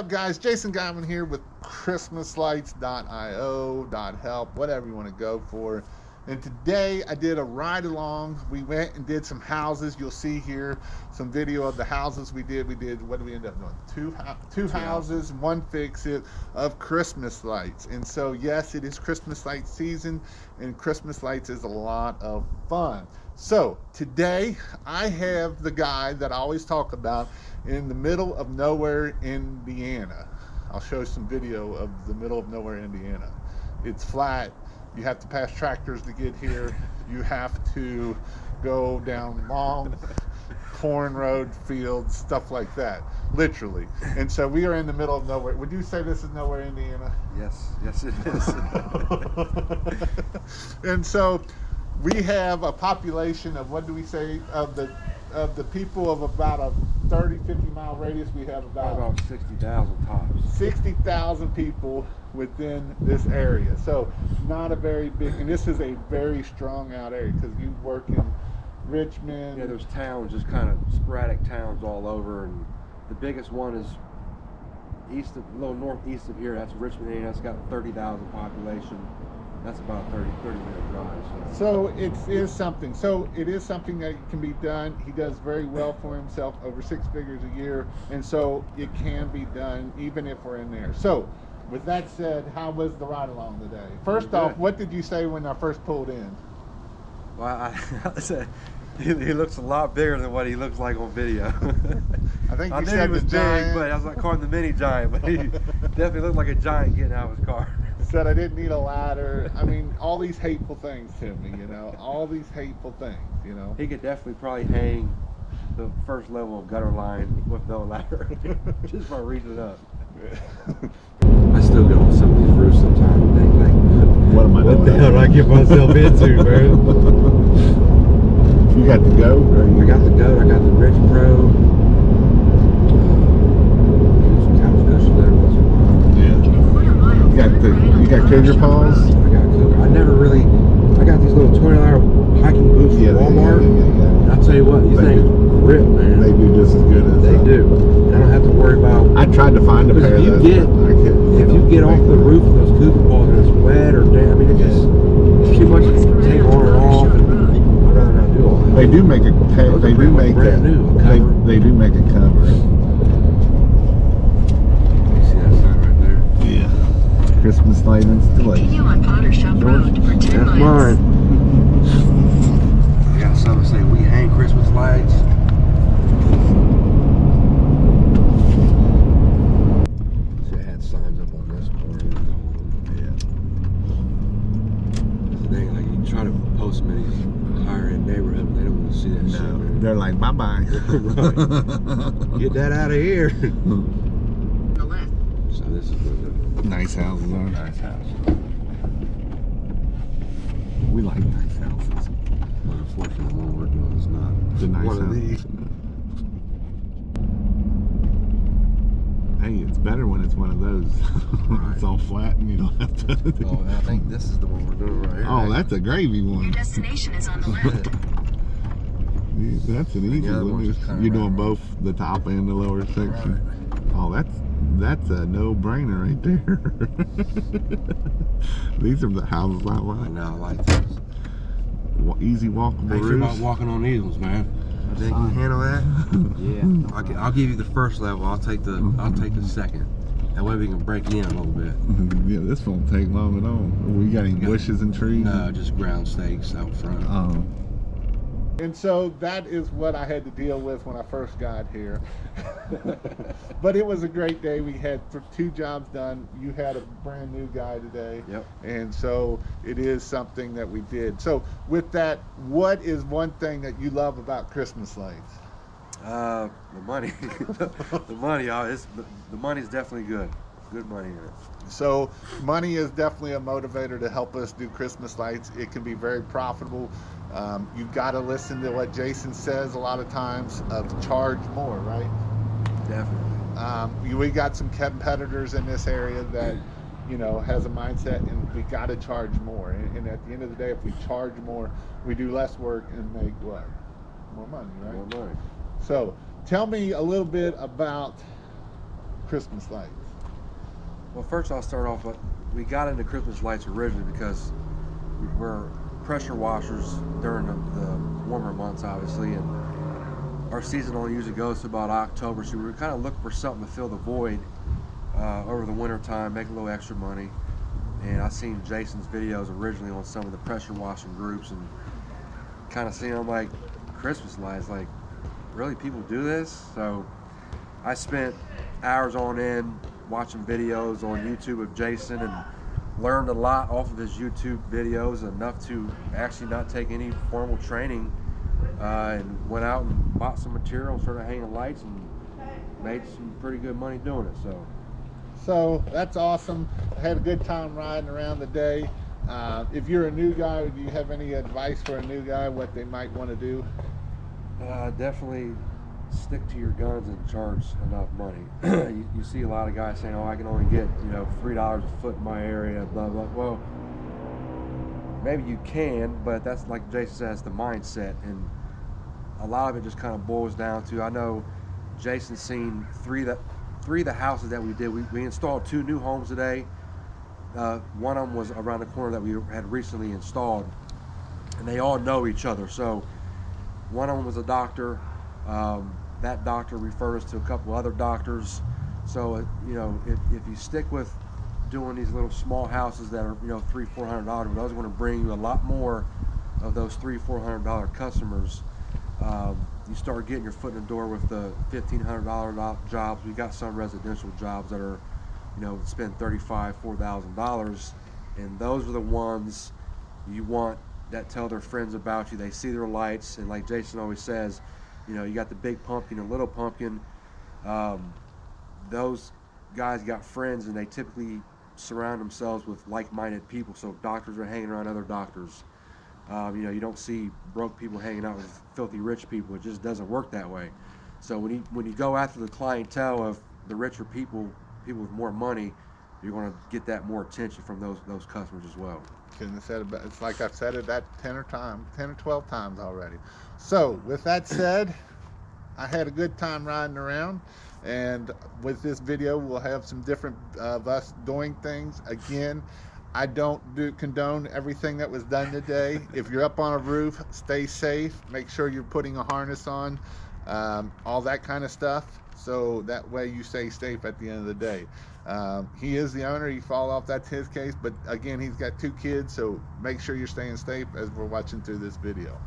What's up, guys? Jason Guyman here with christmaslights.io.help, whatever you want to go for. And today I did a ride along. We went and did some houses. You'll see here some video of the houses we did. What did we end up doing? Two houses, one fix it of Christmas lights. And so yes, it is Christmas light season, and Christmas lights is a lot of fun. So today I have the guy that I always talk about in the middle of nowhere, Indiana. I'll show you some video of the middle of nowhere, Indiana. It's flat. You have to pass tractors to get here. You have to go down long corn road fields, stuff like that, literally. And so we are in the middle of nowhere. Would you say this is nowhere, Indiana? Yes, it is. And so we have a population of, what do we say, of the people of about a 30-50 mile radius. We have about 60,000 tops. 60,000 people within this area. So not a very big, and this is a very strong out area because you work in Richmond. Yeah, there's towns, just kind of sporadic towns all over, and the biggest one is a little northeast of here. That's Richmond, Indiana. That's got 30,000 population. That's about a 30-minute drive. So it is something. So it is something that can be done. He does very well for himself, over 6 figures a year, and so it can be done even if we're in there. So with that said, how was the ride along today? First off, what did you say when I first pulled in? Well, I said he looks a lot bigger than what he looks like on video. I think I you knew said he was the big, giant. but I was like calling the mini giant, but he definitely looked like a giant getting out of his car. Said I didn't need a ladder. I mean, all these hateful things to me, you know, all these hateful things, you know. He could definitely probably hang the first level of gutter line with no ladder, just by reaching it up. I still get on some of these roofs sometimes and think like, what am I doing? What the hell did I get myself into, man? You got the goat? I got the goat. I got the Rich Pro. You got cougar paws? I got cougar. I got these little $20 hiking boots from Walmart. And I'll tell you what, these things grip, man. They do just as good as they do. And I don't have to worry about. I tried to find a pair of those. If you get off the roof of those cougar paws and it's wet or damp, I mean, it's too much to take on and off. And I'd rather not do all that. They do make a cover. They do make a cover. You see that sign right there? Yeah. Christmas light installation. Continue on Potter Shop Road for 10 That's miles. mine. I got something to say. We hang Christmas lights. See, I had signs up on this corner. Yeah. That's the thing. Like, you try to post them in these higher end neighborhoods, they don't want to see that shit, man. They're like, bye-bye. Right. Get that out of here. On the left. So this is the Nice houses are. nice house. We like nice houses. But unfortunately, the one we're doing is not The nice one of houses. these. Hey, it's better when it's one of those. Right. It's all flat and you don't have to. Oh, I think this is the one we're doing right here. Oh, that's a gravy Your one. destination is on the left. Yeah, that's an easy The other one. one's just kinda You're doing round. both the top and the lower section. Right. Oh, that's a no-brainer right there. These are the houses I I like. know, I like this. Easy walkable How you feel about roofs. walking on needles, man? I think you can handle that. Yeah. I'll give you the first level. I'll take the second. That way we can break in a little bit. Yeah, this won't take long at all. We got any bushes and trees? No, just ground stakes out front. And so that is what I had to deal with when I first got here. But it was a great day. We had 2 jobs done. You had a brand new guy today. Yep. And so it is something that we did. So with that, what is one thing that you love about Christmas lights? The money. The money, the money's definitely good. Good money in it. So money is definitely a motivator to help us do Christmas lights. It can be very profitable. You've got to listen to what Jason says a lot of times of charge more, right? Definitely. We got some competitors in this area that, you know, has a mindset, and we got to charge more. And at the end of the day, if we charge more, we do less work and make what? More money, right? More money. So tell me a little bit about Christmas lights? Well, first I'll start off, but we got into Christmas lights originally because we're pressure washers during the warmer months, obviously, and our season only usually goes to about October, so we were kind of looking for something to fill the void over the winter time, make a little extra money. And I seen Jason's videos originally on some of the pressure washing groups, and kind of seeing them like Christmas lights, like, really, people do this? So I spent hours on end watching videos on YouTube of Jason and learned a lot off of his YouTube videos, enough to actually not take any formal training, and went out and bought some material and started hanging lights and made some pretty good money doing it. So that's awesome. I had a good time riding around today. If you're a new guy, do you have any advice for a new guy, what they might want to do? Definitely stick to your guns and charge enough money. You see a lot of guys saying, "Oh, I can only get $3 a foot in my area," blah blah. Well, maybe you can, but that's, like Jason says, the mindset, and a lot of it just kind of boils down to, I know Jason's seen three of the houses that we did. We installed 2 new homes today. One of them was around the corner that we had recently installed, and they all know each other. So one of them was a doctor. That doctor referred us to a couple other doctors. So if you stick with doing these little small houses that are $300-400, those are going to bring you a lot more of those $300-400 customers. You start getting your foot in the door with the $1,500 jobs. We got some residential jobs that are spend $35,000-4,000, and those are the ones you want that tell their friends about you. They see their lights, and like Jason always says, you got the big pumpkin and little pumpkin. Those guys got friends, and they typically surround themselves with like-minded people. So doctors are hanging around other doctors. You don't see broke people hanging out with filthy rich people. It just doesn't work that way. So when you go after the clientele of the richer people with more money, you're going to get that more attention from those customers as well. Couldn't have said it better. It's like I've said it that 10 or 12 times already. So with that said, I had a good time riding around, and with this video we'll have some different of us doing things. Again, I don't condone everything that was done today. If you're up on a roof, stay safe. Make sure you're putting a harness on, all that kind of stuff, so that way you stay safe at the end of the day. He is the owner. He fall off, that's his case, but again, he's got 2 kids, so make sure you're staying safe as we're watching through this video.